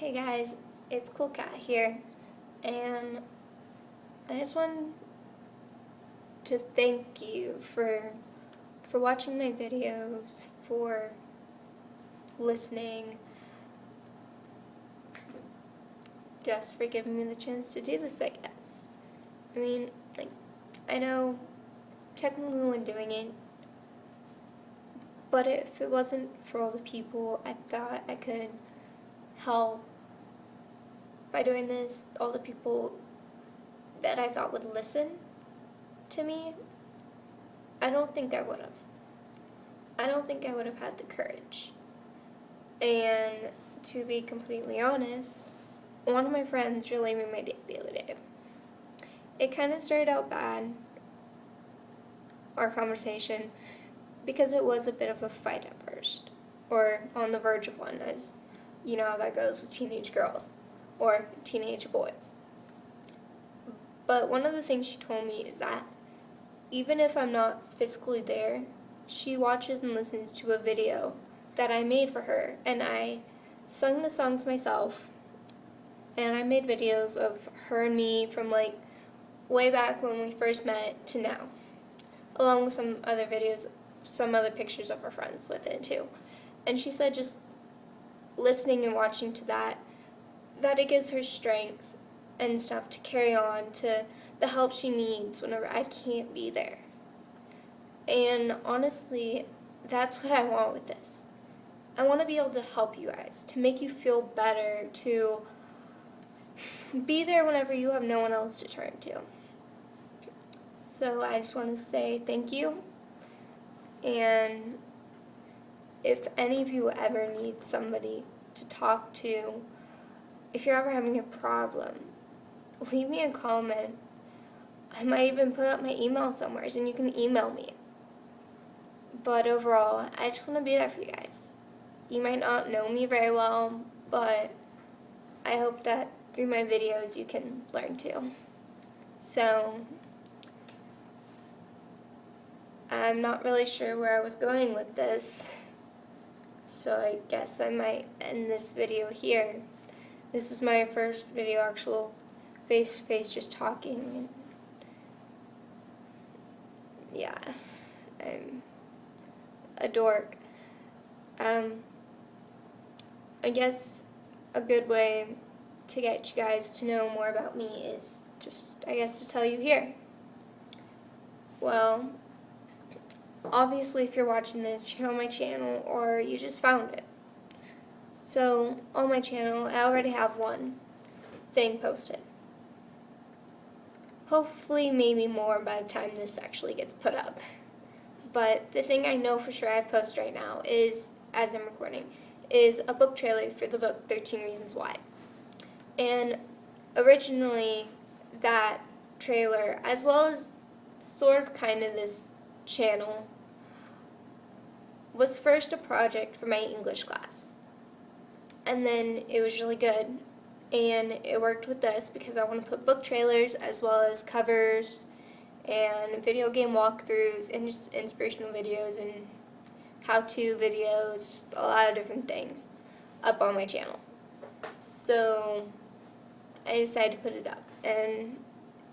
Hey guys, it's Khat here, and I just want to thank you for watching my videos, for listening, just for giving me the chance to do this, I guess. I mean, I know technically when doing it, but if it wasn't for all the people I thought I could help by doing this, all the people that I thought would listen to me, I don't think I would have. I don't think I would have had the courage. And to be completely honest, one of my friends really made my day the other day. It kind of started out bad, our conversation, because it was a bit of a fight at first, or on the verge of one, as you know how that goes with teenage girls or teenage boys. But one of the things she told me is that even if I'm not physically there, she watches and listens to a video that I made for her, and I sung the songs myself, and I made videos of her and me from way back when we first met to now, along with some other videos, some other pictures of her friends with it too. And she said just listening and watching to that it gives her strength and stuff to carry on, to the help she needs whenever I can't be there. And honestly, that's what I want with this. I want to be able to help you guys, to make you feel better, to be there whenever you have no one else to turn to. So I just want to say thank you. And if any of you ever need somebody to talk to, if you're ever having a problem, leave me a comment. I might even put up my email somewhere, and you can email me. But overall, I just want to be there for you guys. You might not know me very well, but I hope that through my videos you can learn too. So, I'm not really sure where I was going with this, so I guess I might end this video here. This is my first video, actual face-to-face, just talking. And yeah, I'm a dork. I guess a good way to get you guys to know more about me is just, I guess, to tell you here. Well, obviously if you're watching this, you're on my channel or you just found it. So, on my channel, I already have one thing posted. Hopefully, maybe more by the time this actually gets put up. But the thing I know for sure I have posted right now is, as I'm recording, is a book trailer for the book 13 Reasons Why. And originally, that trailer, as well as sort of kind of this channel, was first a project for my English class. And then it was really good, and it worked with this because I want to put book trailers as well as covers and video game walkthroughs and just inspirational videos and how-to videos, just a lot of different things up on my channel. So I decided to put it up, and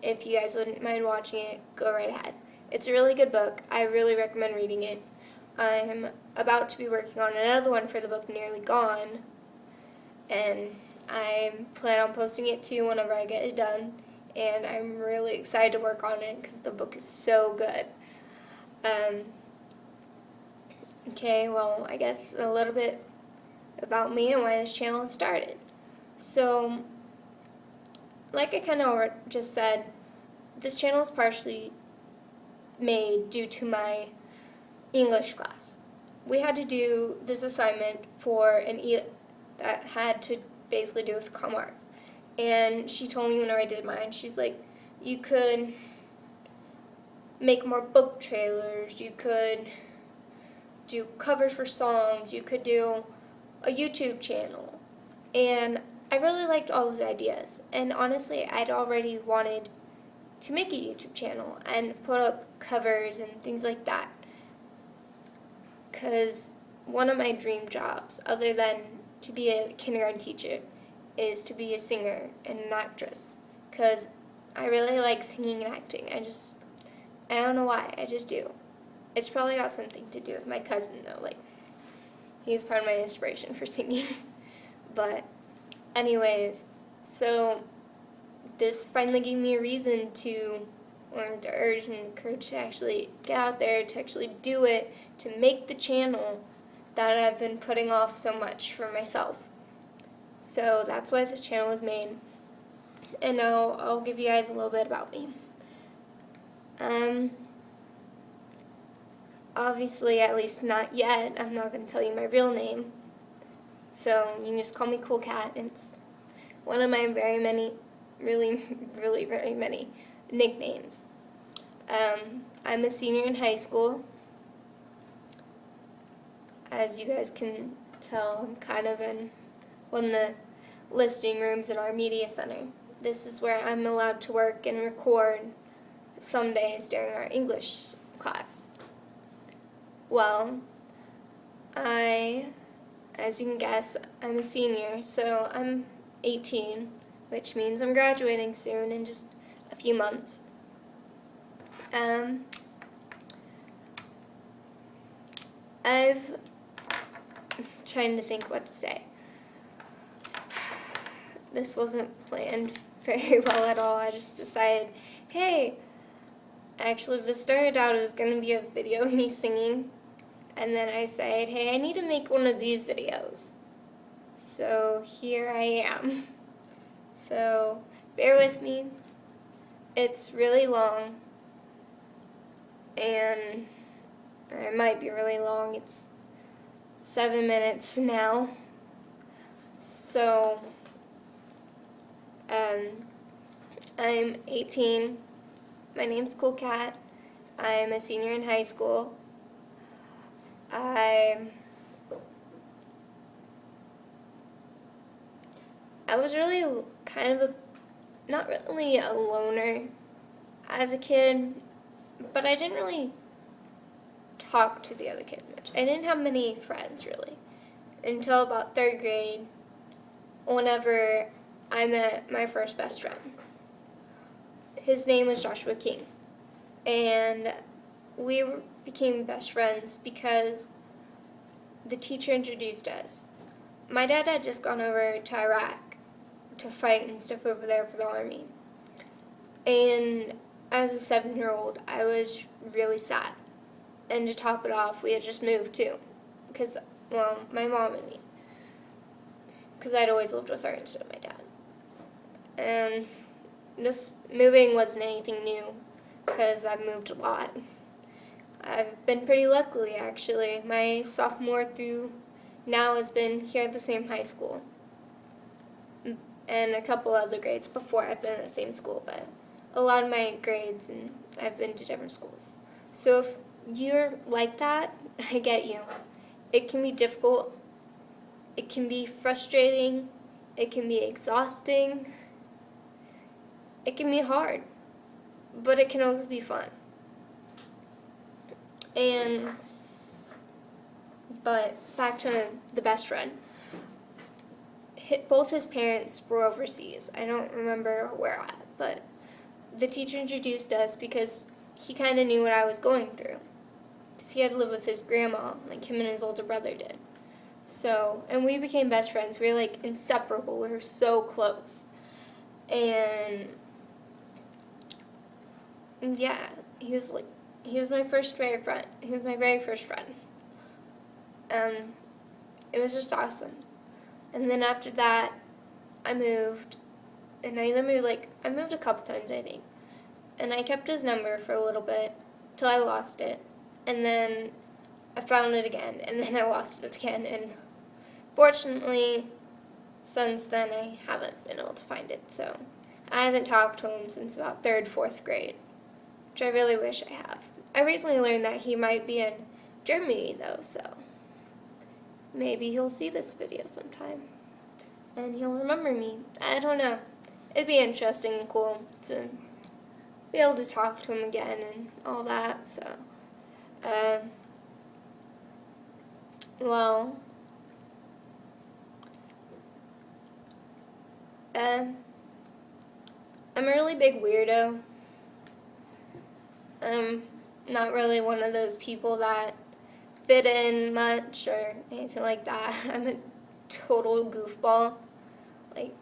if you guys wouldn't mind watching it, go right ahead. It's a really good book. I really recommend reading it. I'm about to be working on another one for the book Nearly Gone, and I plan on posting it too whenever I get it done, and I'm really excited to work on it because the book is so good. Okay, well, I guess a little bit about me and why this channel started. So, like I kind of just said, this channel is partially made due to my English class. We had to do this assignment for that had to basically do with comm arts. And she told me whenever I did mine, she's like, you could make more book trailers, you could do covers for songs, you could do a YouTube channel. And I really liked all those ideas. And honestly, I'd already wanted to make a YouTube channel and put up covers and things like that. Because one of my dream jobs, other than to be a kindergarten teacher, is to be a singer and an actress, because I really like singing and acting. I don't know why, I just do. It's probably got something to do with my cousin, though. Like, he's part of my inspiration for singing. But anyways, so this finally gave me a reason to, or the urge and the courage to actually get out there, to actually do it, to make the channel that I've been putting off so much for myself. So that's why this channel was made. And now I'll give you guys a little bit about me. Obviously, at least not yet, I'm not going to tell you my real name. So you can just call me Cool Cat. It's one of my very many, really, really very many nicknames. I'm a senior in high school. As you guys can tell, I'm kind of in one of the listing rooms in our media center. This is where I'm allowed to work and record some days during our English class. Well, as you can guess, I'm a senior, so I'm 18, which means I'm graduating soon in just a few months. I'm trying to think what to say. This wasn't planned very well at all. I just decided, hey, actually, this started out, it was going to be a video of me singing. And then I said, hey, I need to make one of these videos. So here I am. So bear with me. It's really long. And it might be really long. It's 7 minutes now. So I'm 18. My name's Cool Cat. I'm a senior in high school. I was really kind of not really a loner as a kid, but I didn't really talk to the other kids much. I didn't have many friends, really, until about 3rd grade, whenever I met my first best friend. His name was Joshua King, and we became best friends because the teacher introduced us. My dad had just gone over to Iraq to fight and stuff over there for the army. And as a 7-year-old, I was really sad. And to top it off, we had just moved too. Because, well, my mom and me. Because I'd always lived with her instead of my dad. And this moving wasn't anything new, because I've moved a lot. I've been pretty lucky, actually. My sophomore through now has been here at the same high school. And a couple other grades before I've been at the same school, but a lot of my grades, and I've been to different schools. So if you're like that, I get you. It can be difficult. It can be frustrating. It can be exhausting. It can be hard. But it can also be fun. But back to the best friend. Both his parents were overseas. I don't remember where at, but the teacher introduced us because he kind of knew what I was going through. Because he had to live with his grandma, like him and his older brother did. So, and we became best friends. We were like inseparable. We were so close. And yeah, he was my very friend. He was my very first friend. It was just awesome. And then after that, I moved, and I moved a couple times, I think. And I kept his number for a little bit, till I lost it. And then I found it again, and then I lost it again. And fortunately, since then, I haven't been able to find it. So I haven't talked to him since about 3rd, 4th grade, which I really wish I have. I recently learned that he might be in Germany, though, so maybe he'll see this video sometime, and he'll remember me. I don't know. It'd be interesting and cool to be able to talk to him again and all that, so, well, I'm a really big weirdo. I'm not really one of those people that fit in much or anything like that. I'm a total goofball. Like,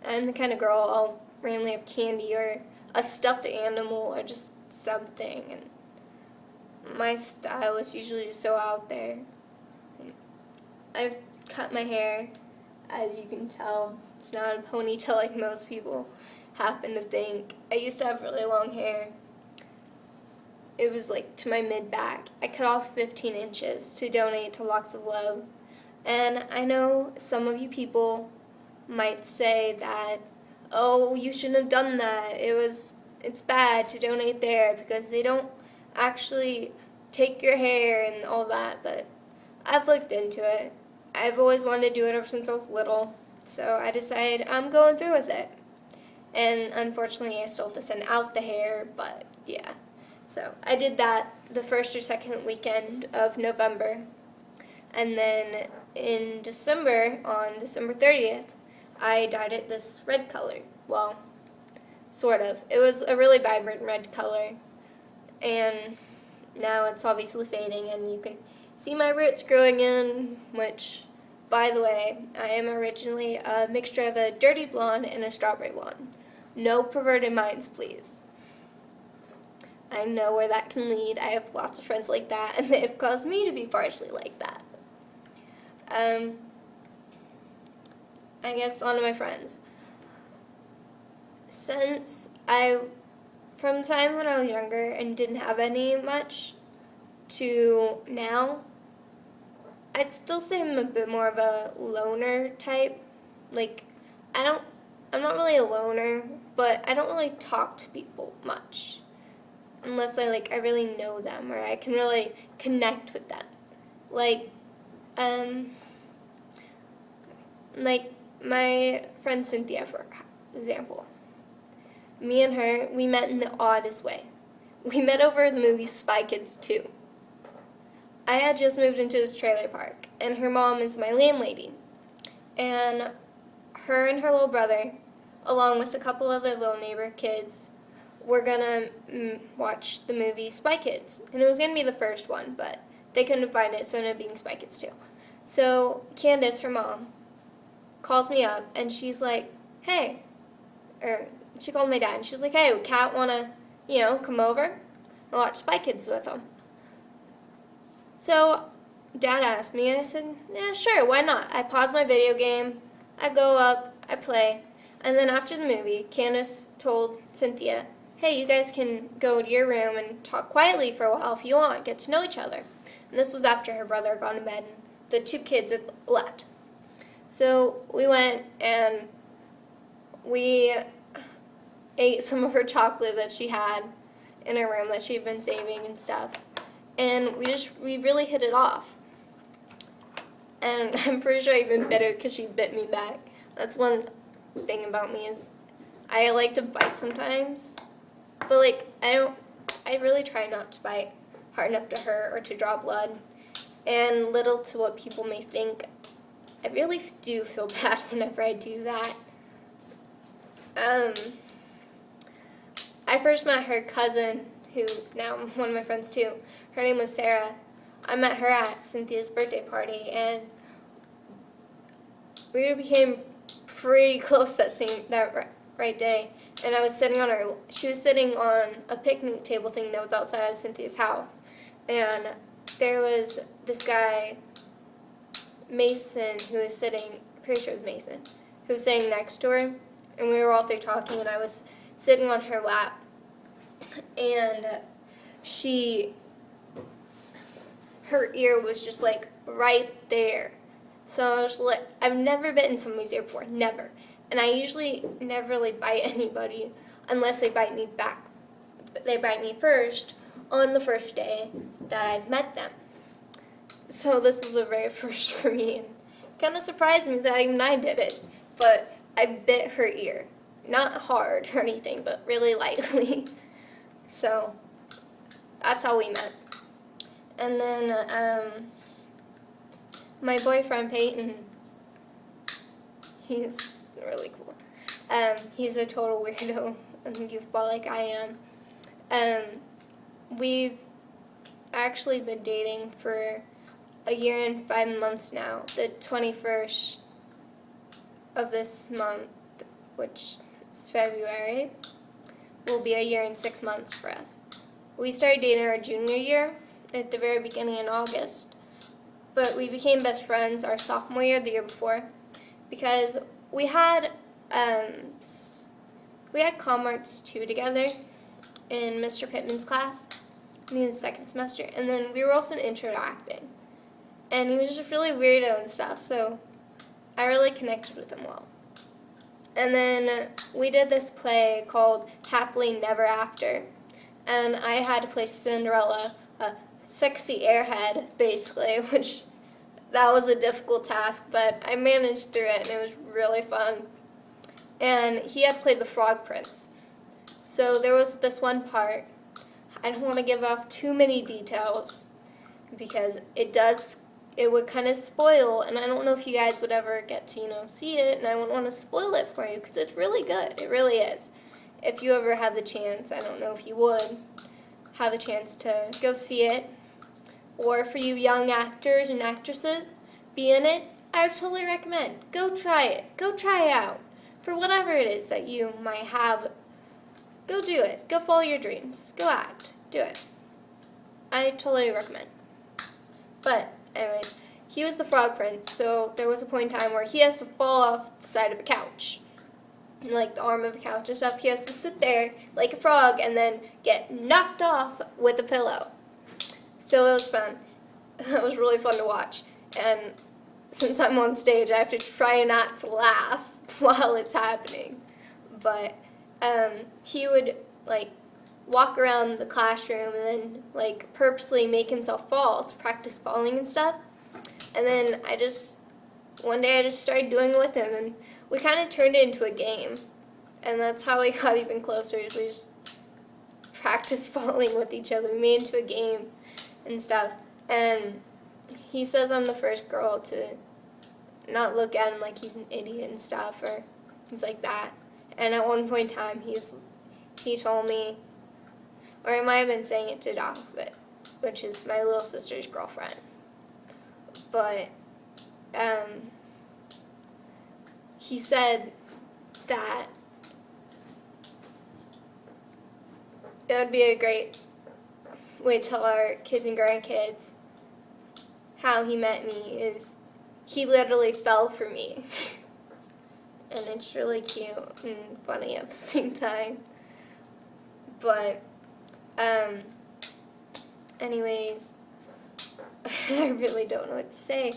I'm the kind of girl I'll randomly have candy or a stuffed animal or just something. And my style is usually just so out there. I've cut my hair, as you can tell. It's not a ponytail like most people happen to think. I used to have really long hair. It was like to my mid-back. I cut off 15 inches to donate to Locks of Love. And I know some of you people might say that, oh, you shouldn't have done that. It's bad to donate there because they don't actually take your hair and all that. But I've looked into it. I've always wanted to do it ever since I was little. So I decided I'm going through with it. And unfortunately, I still have to send out the hair, but yeah. So I did that the first or second weekend of November. And then in December, on December 30th, I dyed it this red color. Well, sort of. It was a really vibrant red color. And now it's obviously fading, and you can see my roots growing in, which, by the way, I am originally a mixture of a dirty blonde and a strawberry blonde. No perverted minds, please. I know where that can lead. I have lots of friends like that, and they have caused me to be partially like that. I guess one of my friends. From the time when I was younger and didn't have any much to now, I'd still say I'm a bit more of a loner type. Like, I'm not really a loner, but I don't really talk to people much. Unless I really know them or I can really connect with them. Like my friend Cynthia, for example. Me and her, we met in the oddest way. We met over the movie Spy Kids 2. I had just moved into this trailer park, and her mom is my landlady. And her and her little brother, along with a couple other little neighbor kids, we're gonna watch the movie Spy Kids. And it was gonna be the first one, but they couldn't find it, so it ended up being Spy Kids 2. So Candace, her mom, calls me up, and she's like, hey, or she called my dad, and she's like, hey, would Khat wanna, come over and watch Spy Kids with them? So Dad asked me, and I said, yeah, sure, why not? I pause my video game, I go up, I play, and then after the movie, Candace told Cynthia, hey, you guys can go to your room and talk quietly for a while if you want, get to know each other. And this was after her brother had gone to bed and the two kids had left. So we went and we ate some of her chocolate that she had in her room that she'd been saving and stuff. And we really hit it off. And I'm pretty sure I even bit her because she bit me back. That's one thing about me is I like to bite sometimes. But I really try not to bite hard enough to hurt or to draw blood. And little to what people may think, I really do feel bad whenever I do that. I first met her cousin, who's now one of my friends too. Her name was Sarah. I met her at Cynthia's birthday party, and we became pretty close that right day. And she was sitting on a picnic table thing that was outside of Cynthia's house. And there was this guy, Mason, who was sitting, pretty sure it was Mason, who was sitting next to her. And we were all three talking, and I was sitting on her lap. And her ear was just right there. So I was like, I've never bitten somebody's ear before, never. And I usually never really bite anybody unless they bite me back. They bite me first on the first day that I've met them. So this was a very first for me. And kind of surprised me that even I did it. But I bit her ear. Not hard or anything, but really lightly. So that's how we met. And then my boyfriend Peyton, he's really cool. He's a total weirdo and goofball like I am. We've actually been dating for a year and 5 months now. The 21st of this month, which is February, will be a year and 6 months for us. We started dating our junior year at the very beginning in August, but we became best friends our sophomore year, the year before, because we had Comm Arts 2 together in Mr. Pittman's class in the second semester, and then we were also in intro to acting. And he was just really weirdo and stuff, so I really connected with him well. And then we did this play called Happily Never After, and I had to play Cinderella, a sexy airhead, basically, which that was a difficult task, but I managed through it, and it was really fun. And he had played the Frog Prince. So there was this one part. I don't want to give off too many details because it would kind of spoil, and I don't know if you guys would ever get to, see it, and I wouldn't want to spoil it for you because it's really good. It really is. If you ever have the chance, I don't know if you would have a chance to go see it, or for you young actors and actresses, be in it, I would totally recommend. Go try it. Go try it out. For whatever it is that you might have, go do it. Go follow your dreams. Go act. Do it. I totally recommend. But anyways, he was the Frog Prince, so there was a point in time where he has to fall off the side of a couch, like the arm of a couch and stuff. He has to sit there like a frog and then get knocked off with a pillow. So it was fun. That was really fun to watch. And since I'm on stage, I have to try not to laugh while it's happening. But he would walk around the classroom and then purposely make himself fall to practice falling and stuff. And then one day I just started doing it with him, and we kind of turned it into a game. And that's how we got even closer. We just practiced falling with each other. We made it into a game and stuff. And he says I'm the first girl to not look at him like he's an idiot and stuff or things like that. And at one point in time, he told me, or I might have been saying it to Doc, which is my little sister's girlfriend. But he said that it would be a great way to tell our kids and grandkids how he met me is he literally fell for me. And it's really cute and funny at the same time. But anyways, I really don't know what to say.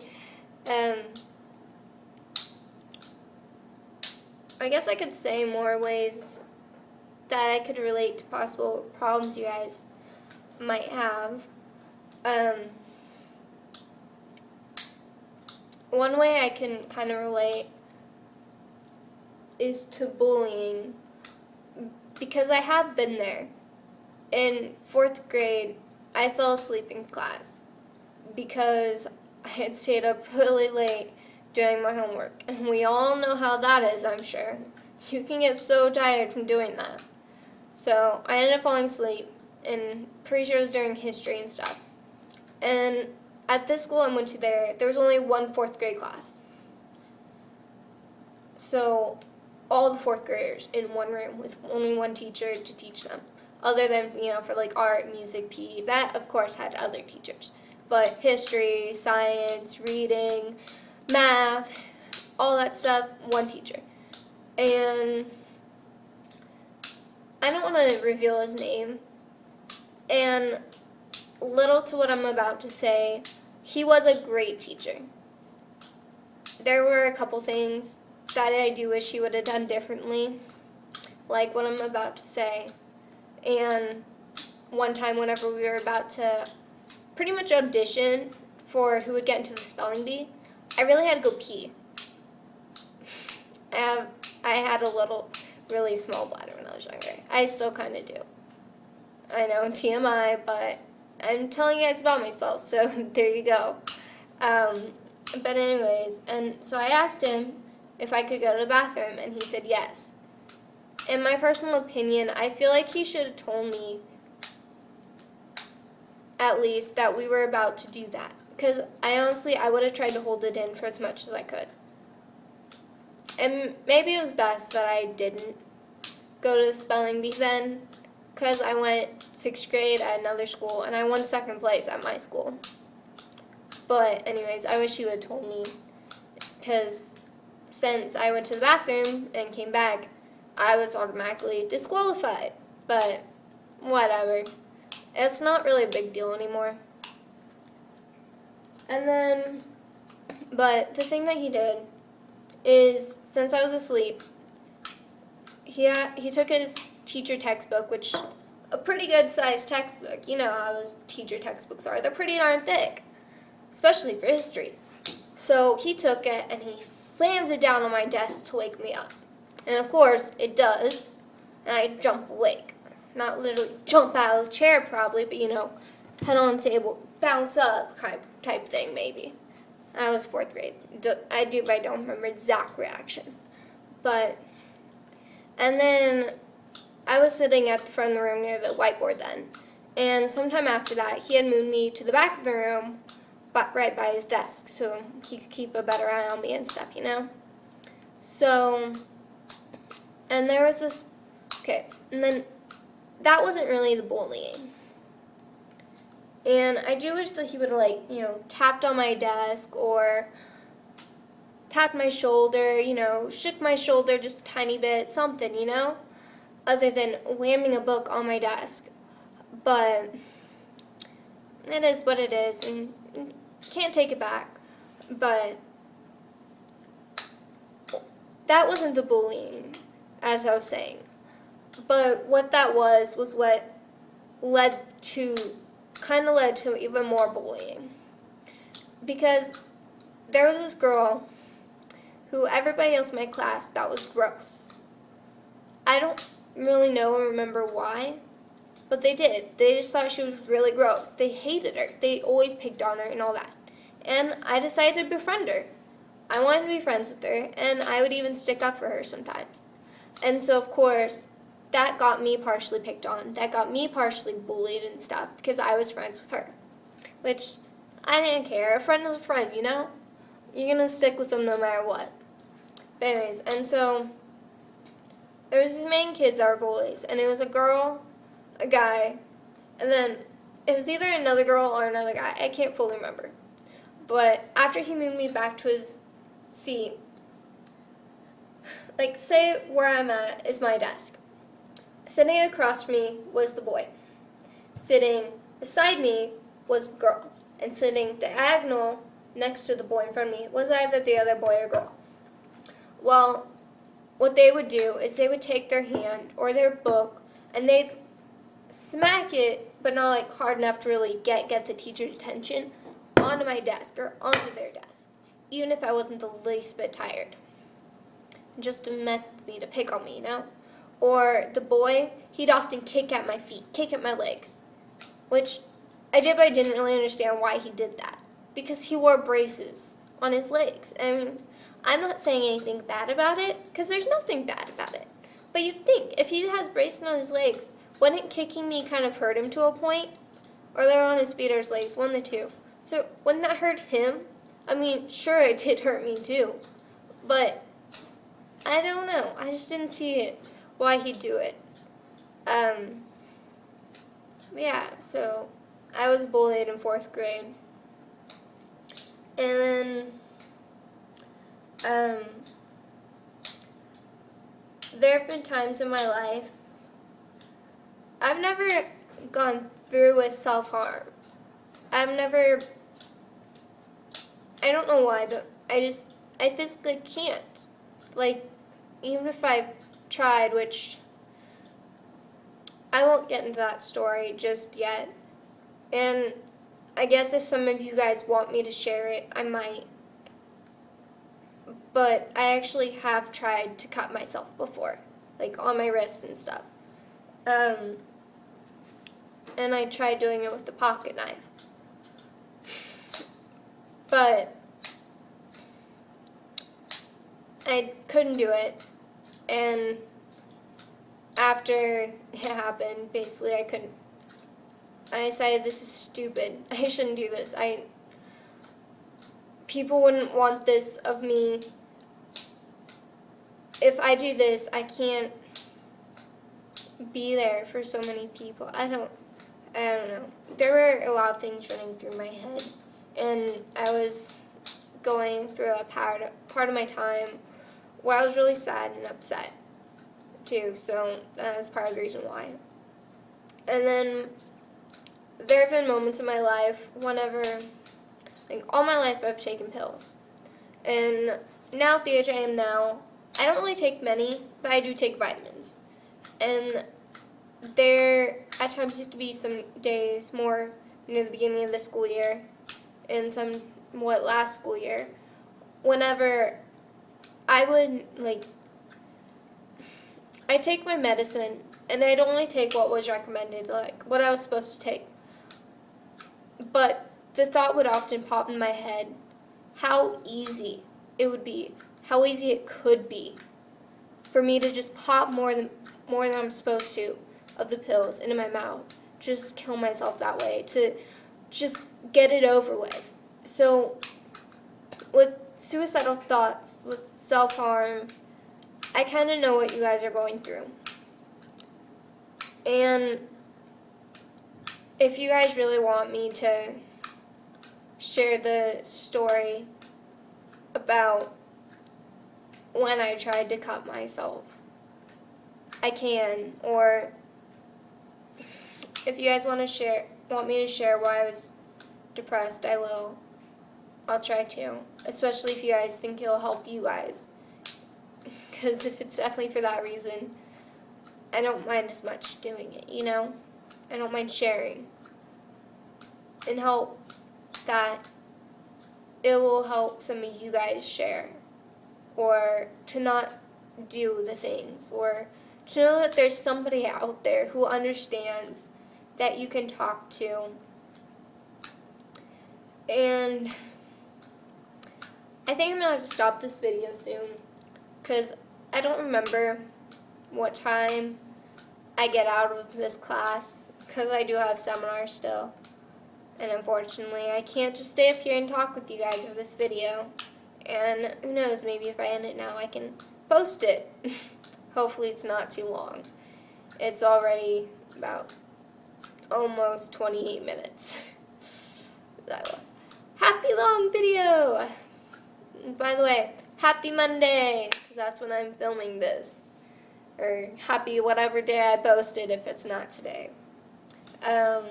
I guess I could say more ways that I could relate to possible problems you guys might have. One way I can kind of relate is to bullying, because I have been there. In 4th grade, I fell asleep in class because I had stayed up really late doing my homework. And we all know how that is, I'm sure. You can get so tired from doing that. So I ended up falling asleep, and pretty sure it was during history and stuff. And at this school I went to there was only one 4th grade class. So all the 4th graders in one room with only one teacher to teach them. Other than, for art, music, PE, that of course had other teachers. But history, science, reading, math, all that stuff, one teacher. And I don't want to reveal his name. And little to what I'm about to say, he was a great teacher. There were a couple things that I do wish he would have done differently, like what I'm about to say. And one time whenever we were about to pretty much audition for who would get into the spelling bee, I really had to go pee. I had a really small bladder when I was younger. I still kind of do. I know, TMI, but I'm telling you guys about myself, so there you go. But anyways, and so I asked him if I could go to the bathroom, and he said yes. in my personal opinion, I feel like he should have told me at least that we were about to do that. Because I would have tried to hold it in for as much as I could. And maybe it was best that I didn't go to the spelling bee then, because I went 6th grade at another school, and I won 2nd place at my school. But anyways, I wish he would have told me, because since I went to the bathroom and came back, I was automatically disqualified. But whatever. It's not really a big deal anymore. And then, but the thing that he did is, since I was asleep, he took his teacher textbook, which a pretty good sized textbook. You know how those teacher textbooks are. They're pretty darn thick, especially for history. So he took it and he slammed it down on my desk to wake me up. And of course, it does. And I jump awake. Not literally jump out of the chair probably, but head on the table, bounce up type thing maybe. I was 4th grade. I don't remember exact reactions. And then I was sitting at the front of the room near the whiteboard then. And sometime after that, he had moved me to the back of the room, but right by his desk, so he could keep a better eye on me and stuff, So, and there was this, and then that wasn't really the bullying. And I do wish that he would have, tapped on my desk or tapped my shoulder, shook my shoulder just a tiny bit, something, other than whamming a book on my desk. But it is what it is, and can't take it back. But that wasn't the bullying, as I was saying. But what that was what led to even more bullying. Because there was this girl who everybody else in my class thought was gross. I don't really know or remember why, but they did. They just thought she was really gross. They hated her. They always picked on her and all that. And I decided to befriend her. I wanted to be friends with her, and I would even stick up for her sometimes. And so, of course, that got me partially picked on. That got me partially bullied and stuff because I was friends with her. Which, I didn't care. A friend is a friend, You're going to stick with them no matter what. But anyways, and so there was these main kids that were bullies. And it was a girl, a guy, and then it was either another girl or another guy. I can't fully remember. But after he moved me back to his seat, say where I'm at is my desk. Sitting across from me was the boy. Sitting beside me was the girl. And sitting diagonal next to the boy in front of me was either the other boy or girl. Well, what they would do is they would take their hand or their book and they'd smack it, but not hard enough to really get the teacher's attention, onto my desk or onto their desk, even if I wasn't the least bit tired. Just to mess with me, to pick on me, Or the boy, he'd often kick at my feet, kick at my legs, which I did, but I didn't really understand why he did that. Because he wore braces on his legs. I mean, I'm not saying anything bad about it, because there's nothing bad about it. But you'd think, if he has braces on his legs, wouldn't kicking me kind of hurt him to a point? Or they're on his feet or his legs, one of the two. So wouldn't that hurt him? I mean, sure, it did hurt me too. But I don't know. I just didn't see it, why he'd do it. Yeah, so I was bullied in 4th grade. And then there have been times in my life, I've never gone through with self-harm. I don't know why, but I physically can't. Even if I've tried, which I won't get into that story just yet. And I guess if some of you guys want me to share it, I might. But I actually have tried to cut myself before, on my wrist and stuff. And I tried doing it with the pocket knife. But I couldn't do it. And after it happened, basically I decided this is stupid. I shouldn't do this. People wouldn't want this of me. If I do this, I can't be there for so many people. I don't know. There were a lot of things running through my head, and I was going through a part of my time where I was really sad and upset too, so that was part of the reason why. And then there have been moments in my life whenever, like all my life I've taken pills. And now at the age I am now, I don't really take many, but I do take vitamins. And there at times used to be some days more near the beginning of the school year and somewhat last school year, whenever I would, I take my medicine and I'd only take what was recommended, like what I was supposed to take. But the thought would often pop in my head how easy it would be, how easy it could be for me to just pop more than I'm supposed to of the pills into my mouth, just kill myself that way, to just get it over with. So with suicidal thoughts, with self-harm, I kind of know what you guys are going through. And if you guys really want me to share the story about when I tried to cut myself, I can. Or if you guys want me to share why I was depressed, I will. I'll try to, especially if you guys think it'll help you guys. Because if it's definitely for that reason, I don't mind as much doing it, you know? I don't mind sharing. And hope that it will help some of you guys share. Or to not do the things. Or to know that there's somebody out there who understands, that you can talk to. And I think I'm going to have to stop this video soon, because I don't remember what time I get out of this class, because I do have seminars still. And unfortunately, I can't just stay up here and talk with you guys over this video. And who knows, maybe if I end it now, I can post it. Hopefully it's not too long. It's already about almost 28 minutes. Happy long video! By the way, happy Monday, because that's when I'm filming this. Or happy whatever day I posted if it's not today. Or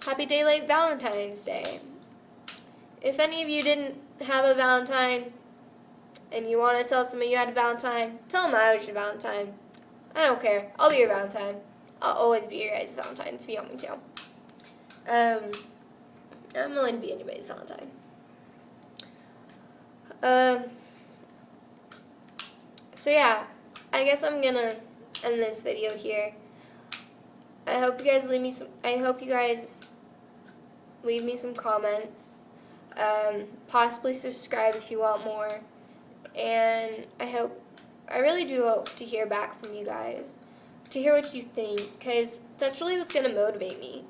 happy day late Valentine's Day. If any of you didn't have a Valentine and you want to tell somebody you had a Valentine, tell them I was your Valentine. I don't care. I'll be your Valentine. I'll always be your guys' Valentine if you want me to. I'm willing to be anybody's Valentine. So yeah, I guess I'm gonna end this video here. I hope you guys leave me some comments. Possibly subscribe if you want more. And I really do hope to hear back from you guys, to hear what you think, because that's really what's gonna motivate me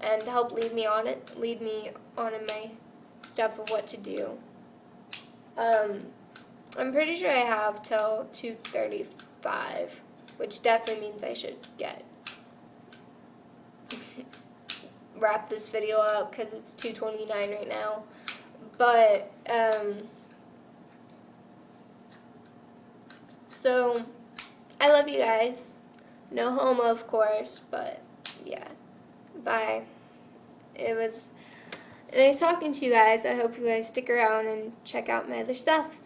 and to help lead me on in my step of what to do. I'm pretty sure I have till 2:35, which definitely means I should wrap this video up, because it's 2:29 right now. But so I love you guys. No homo, of course, but yeah. Bye. It was nice talking to you guys. I hope you guys stick around and check out my other stuff.